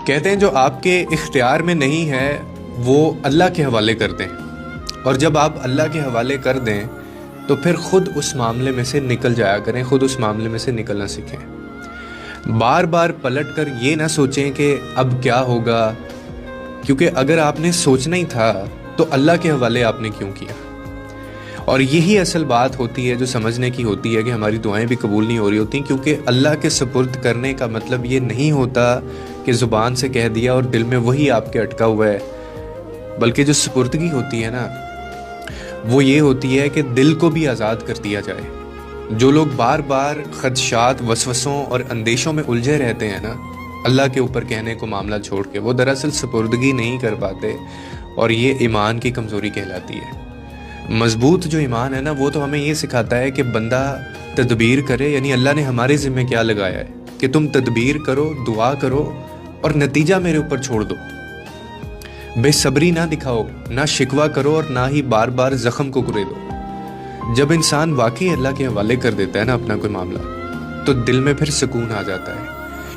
کہتے ہیں جو آپ کے اختیار میں نہیں ہے وہ اللہ کے حوالے کر دیں، اور جب آپ اللہ کے حوالے کر دیں تو پھر خود اس معاملے میں سے نکل جایا کریں، خود اس معاملے میں سے نکلنا سیکھیں۔ بار بار پلٹ کر یہ نہ سوچیں کہ اب کیا ہوگا، کیونکہ اگر آپ نے سوچنا ہی تھا تو اللہ کے حوالے آپ نے کیوں کیا؟ اور یہی اصل بات ہوتی ہے جو سمجھنے کی ہوتی ہے کہ ہماری دعائیں بھی قبول نہیں ہو رہی ہوتی، کیونکہ اللہ کے سپرد کرنے کا مطلب یہ نہیں ہوتا کہ زبان سے کہہ دیا اور دل میں وہی آپ کے اٹکا ہوا ہے، بلکہ جو سپردگی ہوتی ہے نا وہ یہ ہوتی ہے کہ دل کو بھی آزاد کر دیا جائے۔ جو لوگ بار بار خدشات، وسوسوں اور اندیشوں میں الجھے رہتے ہیں نا، اللہ کے اوپر کہنے کو معاملہ چھوڑ کے، وہ دراصل سپردگی نہیں کر پاتے، اور یہ ایمان کی کمزوری کہلاتی ہے۔ مضبوط جو ایمان ہے نا وہ تو ہمیں یہ سکھاتا ہے کہ بندہ تدبیر کرے، یعنی اللہ نے ہمارے ذمہ کیا لگایا ہے کہ تم تدبیر کرو، دعا کرو اور نتیجہ میرے اوپر چھوڑ دو۔ بے صبری نہ دکھاؤ، نہ شکوہ کرو اور نہ ہی بار بار زخم کو کرے دو۔ جب انسان واقعی اللہ کے حوالے کر دیتا ہے نا اپنا کوئی معاملہ، تو دل میں پھر سکون آ جاتا ہے،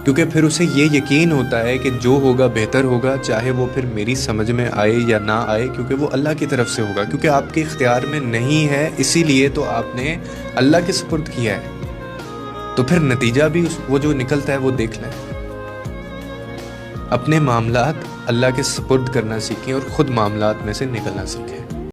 کیونکہ پھر اسے یہ یقین ہوتا ہے کہ جو ہوگا بہتر ہوگا، چاہے وہ پھر میری سمجھ میں آئے یا نہ آئے، کیونکہ وہ اللہ کی طرف سے ہوگا، کیونکہ آپ کے اختیار میں نہیں ہے، اسی لیے تو آپ نے اللہ کے سپرد کیا ہے۔ تو پھر نتیجہ بھی وہ جو نکلتا ہے وہ دیکھ لیں۔ اپنے معاملات اللہ کے سپرد کرنا سیکھیں اور خود معاملات میں سے نکلنا سیکھیں۔